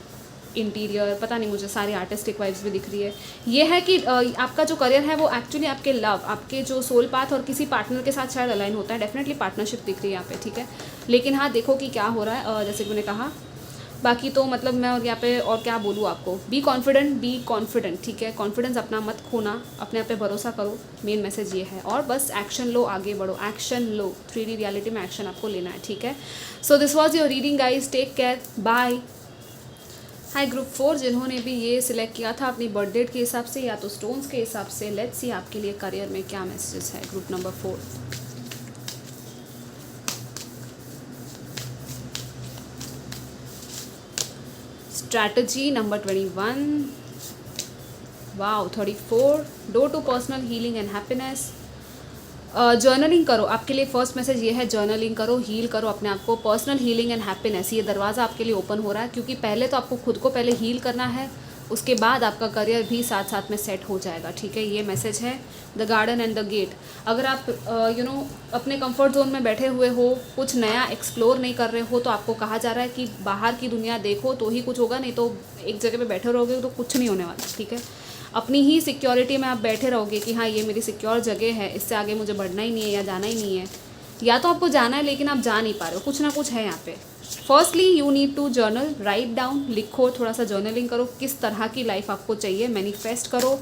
इंटीरियर. पता नहीं, मुझे सारी आर्टिस्टिक वाइब्स भी दिख रही है. ये है कि आपका जो करियर है वो एक्चुअली आपके लव, आपके जो सोल पाथ और किसी पार्टनर के साथ शायद अलाइन होता है. डेफिनेटली पार्टनरशिप दिख रही है यहाँ पे. ठीक है, लेकिन हाँ, देखो कि क्या हो रहा है. जैसे कि मैंने कहा, बाकी तो मतलब मैं और यहाँ पे और क्या बोलूँ आपको. Be confident. ठीक है, कॉन्फिडेंस अपना मत खोना, अपने आप पे भरोसा करो. मेन मैसेज ये है. और बस एक्शन लो, आगे बढ़ो, एक्शन लो. 3D रियलिटी में एक्शन आपको लेना है. ठीक है. So this was your reading guys. Take care, bye. Hi group 4, जिन्होंने भी ये सिलेक्ट किया था अपनी बर्थ डेट के हिसाब से या तो स्टोन्स के हिसाब से. लेट्स सी आपके लिए करियर में क्या मैसेजेस है. Group number 4. Strategy number 21, wow 34, door to personal healing and happiness. Journaling करो, आपके लिए फर्स्ट मैसेज ये है, जर्नलिंग करो, हील करो अपने आप को, पर्सनल हीलिंग एंड हैप्पीनेस, ये दरवाज़ा आपके लिए ओपन हो रहा है, क्योंकि पहले तो आपको खुद को पहले हील करना है, उसके बाद आपका करियर भी साथ साथ में सेट हो जाएगा, ठीक है। ये मैसेज है the garden and the gate. अगर आप अपने कंफर्ट जोन में बैठे हुए हो, कुछ नया एक्सप्लोर नहीं कर रहे हो, तो आपको कहा जा रहा है कि बाहर की दुनिया देखो तो ही कुछ होगा, नहीं तो एक जगह पे बैठे रहोगे तो कुछ नहीं होने वाला, ठीक है। अपनी ही सिक्योरिटी में आप बैठे रहोगे कि हाँ ये मेरी सिक्योर जगह है, इससे आगे मुझे बढ़ना ही नहीं है या जाना ही नहीं है, या तो आपको जाना है लेकिन आप जा नहीं पा रहे हो, कुछ ना कुछ है यहाँ पे। Firstly you need to journal, write down, लिखो, थोड़ा सा जर्नलिंग करो, किस तरह की लाइफ आपको चाहिए, मैनिफेस्ट करो,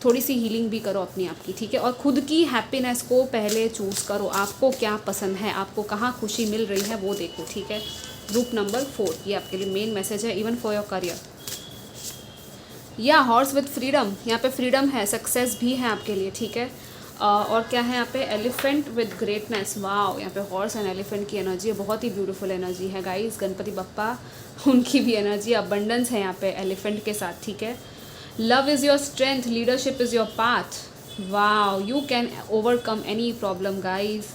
थोड़ी सी हीलिंग भी करो अपनी आप की, ठीक है। और खुद की हैप्पीनेस को पहले चूज़ करो, आपको क्या पसंद है, आपको कहाँ खुशी मिल रही है वो देखो, ठीक है। ग्रुप नंबर 4, ये आपके लिए मेन मैसेज है, इवन फॉर योर करियर। या हॉर्स विद फ्रीडम, यहाँ पे फ्रीडम है, सक्सेस भी है आपके लिए, ठीक है। और क्या है यहाँ पे, एलिफेंट विद ग्रेटनेस, वाओ, यहाँ पे हॉर्स एंड एलिफेंट की एनर्जी है, बहुत ही ब्यूटीफुल एनर्जी है गाइस, गणपति बप्पा उनकी भी एनर्जी, अबंडेंस है यहाँ पे एलिफेंट के साथ, ठीक है। Love is your strength, leadership is your path, wow, you can overcome any problem guys,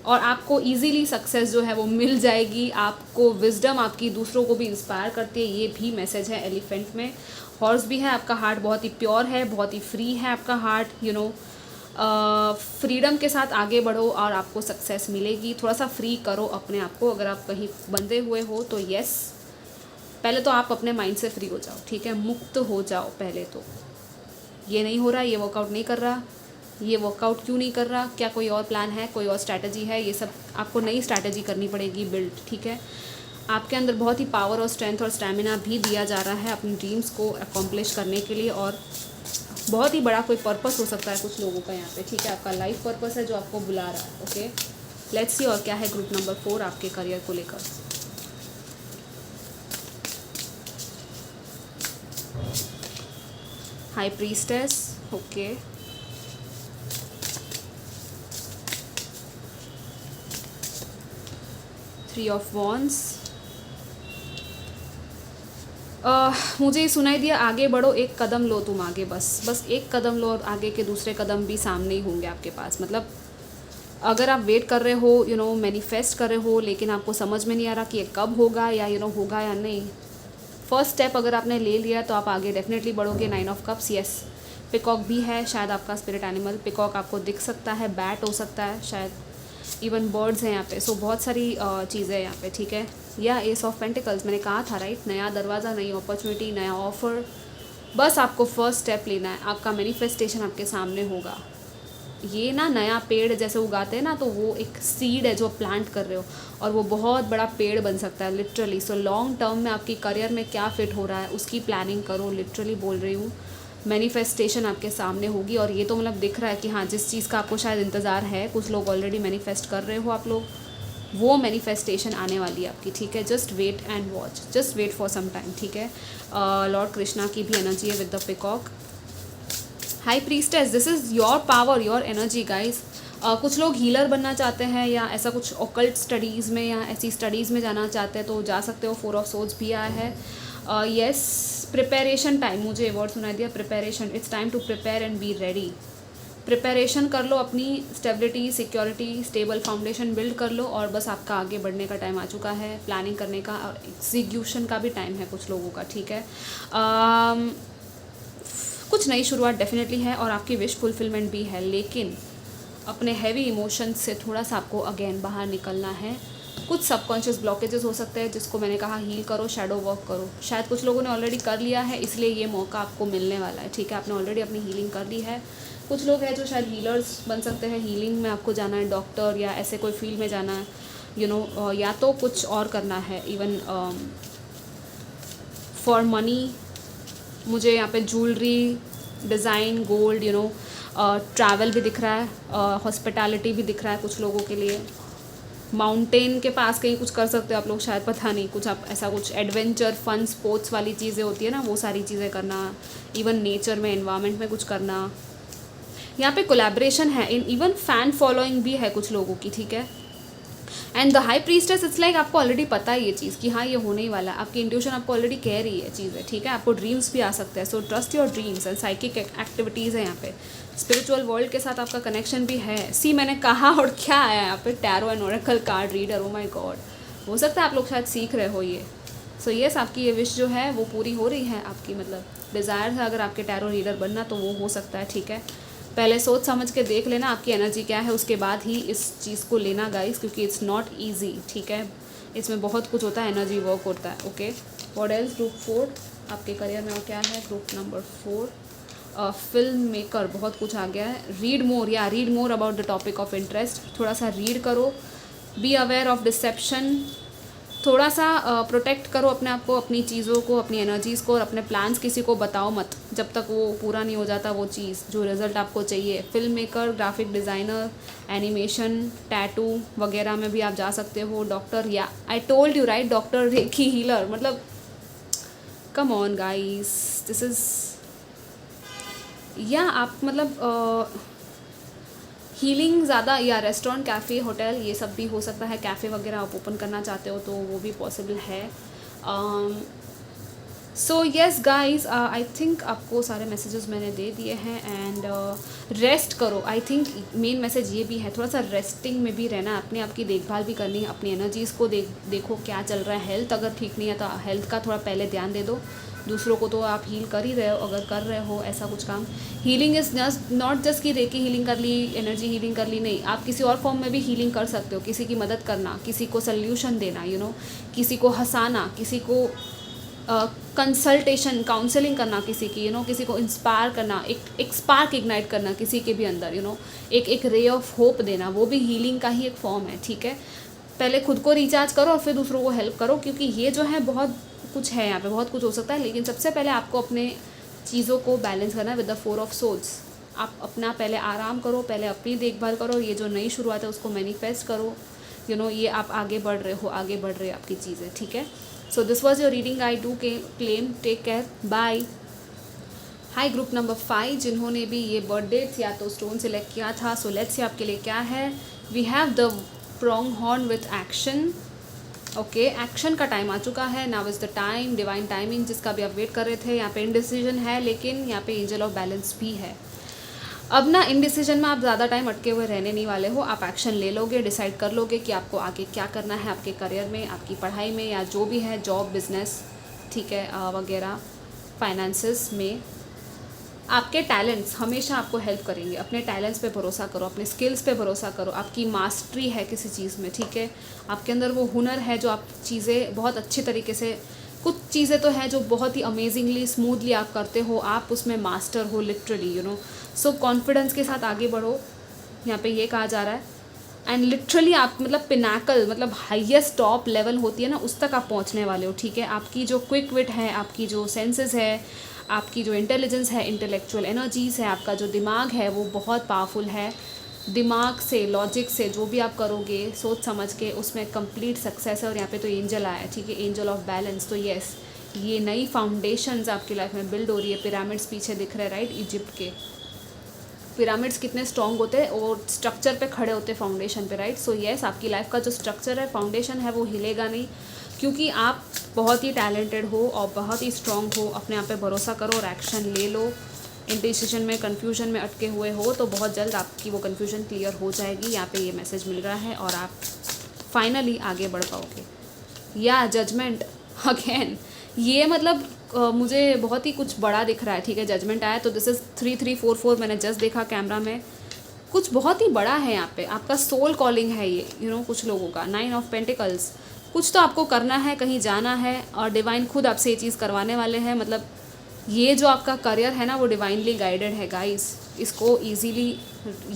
और आपको इजीली सक्सेस जो है वो मिल जाएगी, आपको विजडम आपकी दूसरों को भी इंस्पायर करती है, ये भी मैसेज है एलिफेंट में। हॉर्स भी है, आपका हार्ट बहुत ही प्योर है, बहुत ही फ्री है आपका हार्ट, फ्रीडम के साथ आगे बढ़ो और आपको सक्सेस मिलेगी। थोड़ा सा फ्री करो अपने आप को, अगर आप कहीं बंधे हुए हो तो यस, पहले तो आप अपने माइंड से फ्री हो जाओ, ठीक है, मुक्त हो जाओ पहले तो। ये नहीं हो रहा, ये वर्कआउट नहीं कर रहा, ये वर्कआउट क्यों नहीं कर रहा, क्या कोई और प्लान है, कोई और स्ट्रैटेजी है, ये सब आपको नई स्ट्रैटेजी करनी पड़ेगी बिल्ड, ठीक है। आपके अंदर बहुत ही पावर और स्ट्रेंथ और स्टैमिना भी दिया जा रहा है अपनी ड्रीम्स को अकॉम्प्लिश करने के लिए, और बहुत ही बड़ा कोई पर्पस हो सकता है कुछ लोगों का यहाँ पे, ठीक है, आपका लाइफ पर्पस है जो आपको बुला रहा है, ओके। लेट्स सी और क्या है ग्रुप नंबर 4 आपके करियर को लेकर। High priestess, okay, three of wands, मुझे सुनाई दिया आगे बढ़ो, एक कदम लो तुम आगे, बस एक कदम लो और आगे के दूसरे कदम भी सामने ही होंगे आपके पास। मतलब अगर आप वेट कर रहे हो, मैनिफेस्ट कर रहे हो, लेकिन आपको समझ में नहीं आ रहा कि ये कब होगा या होगा या नहीं, फर्स्ट स्टेप अगर आपने ले लिया तो आप आगे डेफिनेटली बढ़ोगे। 9 ऑफ कप्स, यस, पिकॉक भी है, शायद आपका स्पिरिट एनिमल पिकॉक आपको दिख सकता है, बैट हो सकता है शायद, इवन बर्ड्स हैं यहाँ पे, सो बहुत सारी चीज़ें हैं यहाँ पे, ठीक है। या एस ऑफ पेंटिकल्स, मैंने कहा था राइट, नया दरवाज़ा, नई अपॉर्चुनिटी, नया ऑफर, बस आपको फर्स्ट स्टेप लेना है, आपका मैनिफेस्टेशन आपके सामने होगा। ये ना नया पेड़ जैसे उगाते हैं ना, तो वो एक सीड है जो प्लांट कर रहे हो, और वो बहुत बड़ा पेड़ बन सकता है लिटरली। सो लॉन्ग टर्म में आपकी करियर में क्या फिट हो रहा है उसकी प्लानिंग करो, लिटरली बोल रही हूँ। मैनिफेस्टेशन आपके सामने होगी, और ये तो मतलब दिख रहा है कि हाँ, जिस चीज़ का आपको शायद इंतज़ार है, कुछ लोग ऑलरेडी मैनिफेस्ट कर रहे हो आप लोग, वो मैनिफेस्टेशन आने वाली है आपकी, ठीक है। Just wait and watch, just wait for some time, ठीक है। लॉर्ड कृष्णा की भी एनर्जी है with the peacock. High priestess, this is your power, your energy guys. कुछ लोग हीलर बनना चाहते हैं या ऐसा कुछ ऑकल्ट स्टडीज़ में या ऐसी स्टडीज़ में जाना चाहते हैं तो जा सकते हो। 4 ऑफ सोर्ड्स भी आया है, यस। प्रिपरेशन टाइम, मुझे वर्ड सुनाई दिया, preparation, it's time to prepare and be ready. Preparation कर लो, अपनी stability, security, stable foundation build कर लो, और बस आपका आगे बढ़ने का टाइम आ चुका है, प्लानिंग करने का और एग्जीक्यूशन का भी टाइम है कुछ लोगों का, ठीक है। कुछ नई शुरुआत डेफिनेटली है और आपकी विश फुलफिलमेंट भी है, लेकिन अपने हैवी इमोशंस से थोड़ा सा आपको अगेन बाहर निकलना है। कुछ सबकॉन्शियस ब्लॉकेजेस हो सकते हैं जिसको मैंने कहा हील करो, शैडो वर्क करो। शायद कुछ लोगों ने ऑलरेडी कर लिया है, इसलिए ये मौका आपको मिलने वाला है, ठीक है। आपने ऑलरेडी अपनी हीलिंग कर ली है। कुछ लोग हैं जो शायद हीलर्स बन सकते हैं, हीलिंग में आपको जाना है, डॉक्टर या ऐसे कोई फील्ड में जाना है, या तो कुछ और करना है, इवन फॉर मनी। मुझे यहाँ पे ज्वेलरी, डिज़ाइन, गोल्ड, ट्रैवल भी दिख रहा है, हॉस्पिटैलिटी भी दिख रहा है कुछ लोगों के लिए। माउंटेन के पास कहीं कुछ कर सकते हो आप लोग शायद, पता नहीं, कुछ आप ऐसा कुछ एडवेंचर, फन, स्पोर्ट्स वाली चीज़ें होती है ना, वो सारी चीज़ें करना, इवन नेचर में, एनवायरनमेंट में कुछ करना। यहाँ पे कोलैबोरेशन है, इवन फैन फॉलोइंग भी है कुछ लोगों की, ठीक है। And the high priestess, it's like आपको ऑलरेडी पता है ये चीज़ कि हाँ ये होने ही वाला है, आपकी इंट्यूशन आपको ऑलरेडी कह रही है चीज़ें, ठीक है। आपको ड्रीम्स भी आ सकते हैं, so trust your dreams and psychic activities है यहाँ पे। स्पिरिचुअल वर्ल्ड के साथ आपका कनेक्शन भी है। सी मैंने कहा, और क्या है यहाँ पे, tarot and oracle card reader. Oh my god, हो सकता है आप लोग शायद सीख रहे हो ये। सो येस, आपकी ये विश जो है वो पूरी हो रही है। आपकी मतलब डिज़ायर है अगर आपके टैरो रीडर बनना, तो वो हो सकता है, ठीक है। पहले सोच समझ के देख लेना आपकी एनर्जी क्या है, उसके बाद ही इस चीज़ को लेना गाइस, क्योंकि इट्स नॉट ईजी, ठीक है। इसमें बहुत कुछ होता है, एनर्जी वर्क होता है। Okay, what else? ग्रुप 4 आपके करियर में और क्या है? ग्रुप नंबर 4 फिल्म मेकर, बहुत कुछ आ गया है। रीड मोर, या read more about the topic of interest, थोड़ा सा रीड करो। बी अवेयर ऑफ डिसेप्शन, थोड़ा सा प्रोटेक्ट करो अपने आप को, अपनी चीज़ों को, अपनी एनर्जीज़ को, और अपने प्लान्स किसी को बताओ मत जब तक वो पूरा नहीं हो जाता वो चीज़, जो रिज़ल्ट आपको चाहिए। Film maker, graphic designer, animation, tattoo वगैरह में भी आप जा सकते हो। डॉक्टर, या I told you right, doctor, reiki healer, मतलब come on guys, this is, या आप मतलब हीलिंग ज़्यादा, या रेस्टोरेंट, कैफ़े, होटल, ये सब भी हो सकता है। कैफ़े वगैरह आप ओपन करना चाहते हो तो वो भी पॉसिबल है। So yes guys, I think आपको सारे मैसेजेस मैंने दे दिए हैं। एंड रेस्ट करो। आई थिंक मेन मैसेज ये भी है, थोड़ा सा रेस्टिंग में भी रहना है, अपने आप की देखभाल भी करनी है, अपनी एनर्जीज़ को देखो क्या चल रहा है। हेल्थ अगर ठीक नहीं है तो हेल्थ का थोड़ा पहले ध्यान दे दो। दूसरों को तो आप हील कर ही रहे हो, अगर कर रहे हो ऐसा कुछ काम। Healing is just not just कि रेकी हीलिंग कर ली, एनर्जी हीलिंग कर ली, नहीं, आप किसी और फॉर्म में भी हीलिंग कर सकते हो। किसी की मदद करना, किसी को सल्यूशन देना, यू नो, किसी को हंसाना, किसी को कंसल्टेशन, काउंसलिंग करना किसी की, यू नो, किसी को इंस्पायर करना, एक स्पार्क इग्नाइट करना किसी के भी अंदर, यू नो, एक रे ऑफ होप देना, वो भी हीलिंग का ही एक फॉर्म है, ठीक है। पहले खुद को रिचार्ज करो और फिर दूसरों को हेल्प करो, क्योंकि ये जो है बहुत कुछ है यहाँ पे, बहुत कुछ हो सकता है। लेकिन सबसे पहले आपको अपने चीज़ों को बैलेंस करना है विद द 4 ऑफ सोल्स। आप अपना पहले आराम करो, पहले अपनी देखभाल करो, ये जो नई शुरुआत है उसको मैनिफेस्ट करो, यू नो, ये आप आगे बढ़ रहे हो, आगे बढ़ रहे हो आपकी चीज़ें, ठीक है। So this was your reading, I do claim, take care, bye. Hi group number 5, जिन्होंने भी ये बर्थ डेट्स या तो स्टोन सेलेक्ट किया था, सो लेट्स से आपके लिए क्या है। We have the pronghorn with action. Okay, action का टाइम आ चुका है, now is the time, divine timing जिसका भी आप वेट कर रहे थे। यहाँ पे इनडिसीजन है, लेकिन यहाँ पे एंजल ऑफ बैलेंस भी है। अब ना इनडिसीजन में आप ज़्यादा टाइम अटके हुए रहने नहीं वाले हो, आप एक्शन ले लोगे, डिसाइड कर लोगे कि आपको आगे क्या करना है आपके करियर में, आपकी पढ़ाई में, या जो भी है, जॉब, बिजनेस, ठीक है, वगैरह, फाइनेंसेस में। आपके टैलेंट्स हमेशा आपको हेल्प करेंगे। अपने टैलेंट्स पे भरोसा करो, अपने स्किल्स पे भरोसा करो। आपकी मास्टरी है किसी चीज़ में, ठीक है, आपके अंदर वो हुनर है जो आप चीज़ें बहुत अच्छी तरीके से, कुछ चीज़ें तो हैं जो बहुत ही अमेजिंगली स्मूथली आप करते हो, आप उसमें मास्टर हो literally, you know. So confidence के साथ आगे बढ़ो, यहाँ पे ये कहा जा रहा है। एंड लिटरली आप मतलब पिनाकल, मतलब हाईएस्ट टॉप लेवल होती है ना, उस तक आप पहुँचने वाले हो, ठीक है। आपकी जो क्विक विट है, आपकी जो सेंसेस है, आपकी जो इंटेलिजेंस है, इंटेलेक्चुअल एनर्जीज़ है, आपका जो दिमाग है वो बहुत पावरफुल है। दिमाग से, लॉजिक से जो भी आप करोगे सोच समझ के, उसमें कंप्लीट सक्सेस है। और यहाँ पे तो एंजल आया है, ठीक है, एंजल ऑफ बैलेंस। तो येस, ये नई फाउंडेशंस आपकी लाइफ में बिल्ड हो रही है। पिरामिड्स पीछे दिख रहे हैं, राइट, इजिप्ट के पिरामिड्स कितने स्ट्रॉन्ग होते हैं और स्ट्रक्चर पे खड़े होते हैं, फाउंडेशन पे, राइट। सो येस, आपकी लाइफ का जो स्ट्रक्चर है, फाउंडेशन है, वो हिलेगा नहीं, क्योंकि आप बहुत ही टैलेंटेड हो और बहुत ही स्ट्रॉन्ग हो। अपने आप पे भरोसा करो और एक्शन ले लो। इंडिसीजन में, कन्फ्यूजन में अटके हुए हो तो बहुत जल्द आपकी वो कन्फ्यूजन क्लियर हो जाएगी, यहाँ पे ये मैसेज मिल रहा है, और आप फाइनली आगे बढ़ पाओगे। या जजमेंट अगेन, ये मतलब मुझे बहुत ही कुछ बड़ा दिख रहा है, ठीक है। जजमेंट आया तो दिस इज़ 3344, मैंने जस्ट देखा कैमरा में, कुछ बहुत ही बड़ा है यहाँ पे। आपका सोल कॉलिंग है ये, यू नो, कुछ लोगों का 9 ऑफ पेंटिकल्स। कुछ तो आपको करना है, कहीं जाना है, और डिवाइन खुद आपसे ये चीज़ करवाने वाले हैं। मतलब ये जो आपका करियर है ना, वो डिवाइनली गाइडेड है गाइस। इसको इजीली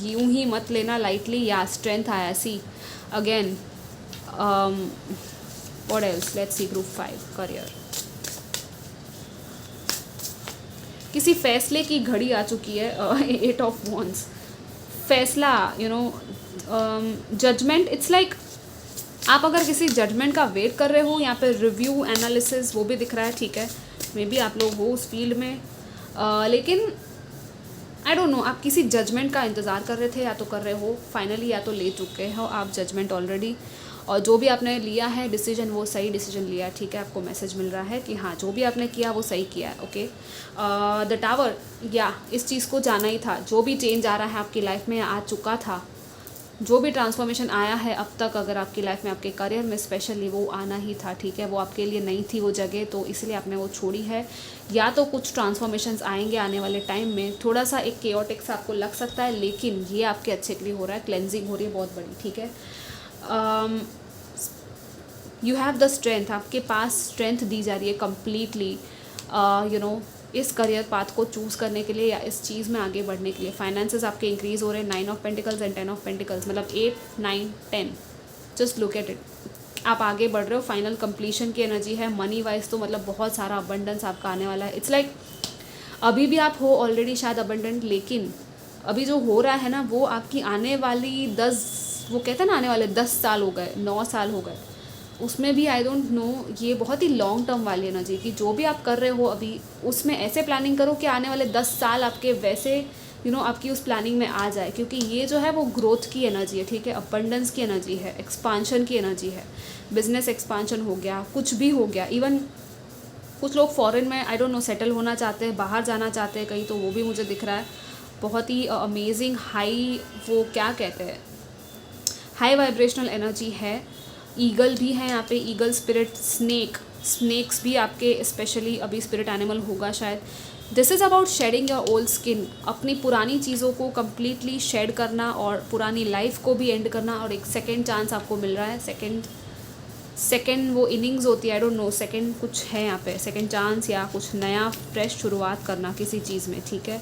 यूं ही मत लेना लाइटली। या स्ट्रेंथ आया, see again, what else, let's see group 5 career. किसी फैसले की घड़ी आ चुकी है, 8 ऑफ वॉन्ड्स, फैसला, you know, judgement. It's like आप अगर किसी जजमेंट का वेट कर रहे हो, यहाँ पे रिव्यू, एनालिसिस, वो भी दिख रहा है, ठीक है। मे बी आप लोग हो उस फील्ड में, लेकिन आई डोंट नो, आप किसी जजमेंट का इंतज़ार कर रहे थे, या तो कर रहे हो फाइनली, या तो ले चुके हो आप जजमेंट ऑलरेडी। और जो भी आपने लिया है डिसीजन वो सही डिसीजन लिया है, ठीक है। आपको मैसेज मिल रहा है कि हाँ जो भी आपने किया वो सही किया है, ओके। द टावर, या इस चीज़ को जाना ही था। जो भी चेंज आ रहा है आपकी लाइफ में आ चुका था, जो भी ट्रांसफॉर्मेशन आया है अब तक अगर आपकी लाइफ में, आपके करियर में स्पेशली, वो आना ही था, ठीक है। वो आपके लिए नहीं थी वो जगह, तो इसलिए आपने वो छोड़ी है। या तो कुछ ट्रांसफॉर्मेशंस आएंगे आने वाले टाइम में, थोड़ा सा एक केओटिक सा आपको लग सकता है, लेकिन ये आपके अच्छे के लिए हो रहा है। क्लेंजिंग हो रही है बहुत बड़ी, ठीक है। यू हैव द स्ट्रेंथ, आपके पास स्ट्रेंथ दी जा रही है कम्प्लीटली, यू नो, इस करियर पाथ को चूज़ करने के लिए या इस चीज़ में आगे बढ़ने के लिए। फाइनेंसेस आपके इंक्रीज़ हो रहे हैं, 9 of pentacles and 10 of pentacles, मतलब 8, 9, 10, जस्ट लुक एट इट। आप आगे बढ़ रहे हो, फाइनल कंप्लीशन की एनर्जी है। मनी वाइज तो मतलब बहुत सारा अबंडेंस आपका आने वाला है। इट्स लाइक अभी भी आप हो ऑलरेडी शायद अबंडेंट, लेकिन अभी जो हो रहा है ना वो आपकी आने वाली 10, वो कहते हैं ना आने वाले 10 साल हो गए, 9 साल हो गए, उसमें भी आई डोंट नो, ये बहुत ही लॉन्ग टर्म वाली एनर्जी कि जो भी आप कर रहे हो अभी उसमें ऐसे प्लानिंग करो कि आने वाले 10 साल आपके वैसे आपकी उस प्लानिंग में आ जाए, क्योंकि ये जो है वो ग्रोथ की एनर्जी है, ठीक है। अबंडेंस की एनर्जी है, एक्सपांशन की एनर्जी है। बिजनेस एक्सपांशन हो गया, कुछ भी हो गया। इवन कुछ लोग फॉरेन में आई डोंट नो सेटल होना चाहते हैं, बाहर जाना चाहते हैं कहीं, तो वो भी मुझे दिख रहा है। बहुत ही अमेजिंग हाई, वो क्या कहते हैं, हाई वाइब्रेशनल एनर्जी है। ईगल भी है यहाँ पे, ईगल स्पिरिट, स्नेक्स भी आपके स्पेशली अभी स्पिरिट एनिमल होगा शायद। This is about shedding your old skin, अपनी पुरानी चीज़ों को कम्प्लीटली शेड करना और पुरानी लाइफ को भी एंड करना, और एक सेकेंड चांस आपको मिल रहा है। सेकेंड वो इनिंग्स होती है, आई डोंट नो, सेकेंड कुछ है यहाँ पे, सेकेंड चांस या कुछ नया फ्रेश शुरुआत करना किसी चीज़ में, ठीक है।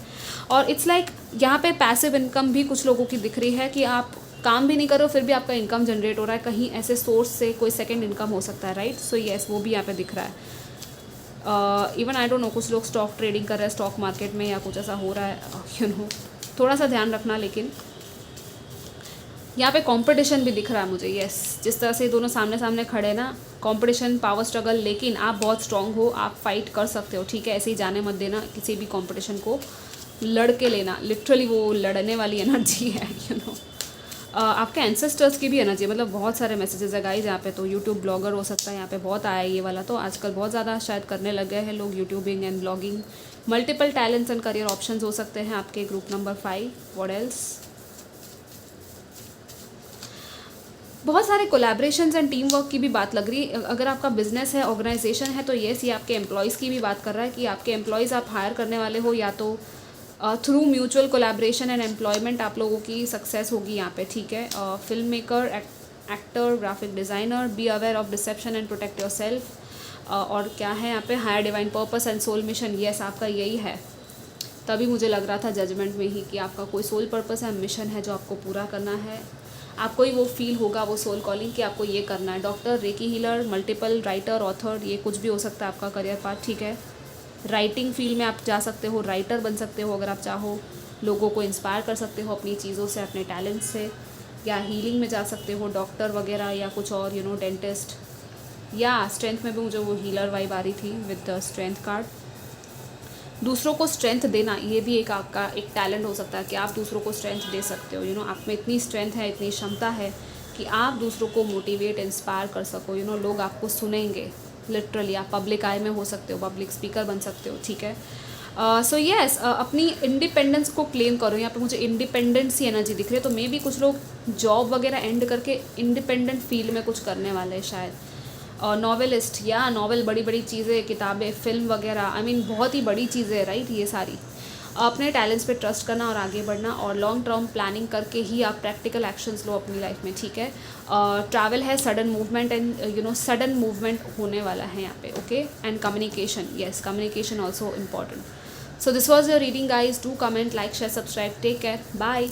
और इट्स लाइक यहाँ पे पैसिव इनकम भी कुछ लोगों की दिख रही है कि आप काम भी नहीं करो फिर भी आपका इनकम जनरेट हो रहा है, कहीं ऐसे सोर्स से कोई सेकंड इनकम हो सकता है, राइट। सो येस, वो भी यहाँ पे दिख रहा है। इवन आई डोंट नो, कुछ लोग स्टॉक ट्रेडिंग कर रहे हैं स्टॉक मार्केट में या कुछ ऐसा हो रहा है, थोड़ा सा ध्यान रखना। लेकिन यहाँ पे कंपटीशन भी दिख रहा है मुझे, येस। जिस तरह से दोनों सामने सामने खड़े ना, कंपटीशन, पावर स्ट्रगल, लेकिन आप बहुत स्ट्रांग हो, आप फाइट कर सकते हो, ठीक है। ऐसे ही जाने मत देना किसी भी कंपटीशन को, लड़ के लेना, लिटरली वो लड़ने वाली एनर्जी है, आपके एंसेस्टर्स की भी एनर्जी, मतलब बहुत सारे मैसेजेस है गाइस यहाँ पे। तो यूट्यूब ब्लॉगर हो सकता है, यहाँ पे बहुत आया है ये वाला, तो आजकल बहुत ज़्यादा शायद करने लग गए हैं लोग YouTubing and blogging. Multiple talents and career options हो सकते हैं आपके। ग्रुप नंबर 5, व्हाट एल्स, बहुत सारे कोलैबोरेशंस एंड टीम वर्क की भी बात लग रही है। अगर आपका बिजनेस है, ऑर्गेनाइजेशन है, तो येस, ये आपके एम्प्लॉयज़ की भी बात कर रहा है कि आपके एम्प्लॉयज़ आप हायर करने वाले हो, या तो through mutual collaboration and employment आप लोगों की सक्सेस होगी यहाँ पे, ठीक है। Filmmaker, actor, graphic designer, be aware of deception and protect yourself. और क्या है यहाँ पे, higher divine purpose and soul mission, yes आपका यही है। तभी मुझे लग रहा था जजमेंट में ही कि आपका कोई सोल पर्पस है, मिशन है जो आपको पूरा करना है। आपको ही वो फील होगा, वो सोल कॉलिंग, कि आपको ये करना है। Doctor, reiki healer, multiple writer, author, ये कुछ भी हो सकता है आपका करियर पाथ, ठीक है। राइटिंग फील्ड में आप जा सकते हो, राइटर बन सकते हो अगर आप चाहो, लोगों को इंस्पायर कर सकते हो अपनी चीज़ों से, अपने टैलेंट से, या हीलिंग में जा सकते हो, डॉक्टर वगैरह, या कुछ और, डेंटिस्ट, या स्ट्रेंथ में भी मुझे वो हीलर वाइब आ रही थी विद द स्ट्रेंथ कार्ड। दूसरों को स्ट्रेंथ देना, ये भी एक आपका एक टैलेंट हो सकता है कि आप दूसरों को स्ट्रेंथ दे सकते हो। आप में इतनी स्ट्रेंथ है, इतनी क्षमता है कि आप दूसरों को मोटिवेट, इंस्पायर कर सको। लोग आपको सुनेंगे, लिटरली आप पब्लिक आई में हो सकते हो, पब्लिक स्पीकर बन सकते हो, ठीक है। सो येस, अपनी इंडिपेंडेंस को क्लेम करो। यहाँ पे मुझे इंडिपेंडेंस की एनर्जी दिख रही है, तो मे भी कुछ लोग जॉब वगैरह एंड करके इंडिपेंडेंट फील्ड में कुछ करने वाले हैं शायद। नॉवेलिस्ट, या नॉवेल, बड़ी बड़ी चीज़ें, किताबें, फिल्म वगैरह, आई मीन बहुत ही बड़ी चीज़ें है, राइट। ये सारी अपने टैलेंट्स पे ट्रस्ट करना और आगे बढ़ना, और लॉन्ग टर्म प्लानिंग करके ही आप प्रैक्टिकल एक्शंस लो अपनी लाइफ में, ठीक है। ट्रैवल है, sudden movement and sudden movement होने वाला है यहाँ पे, okay. And communication, yes, communication also important. So this was your reading guys. Do comment, like, share, subscribe, take care, bye.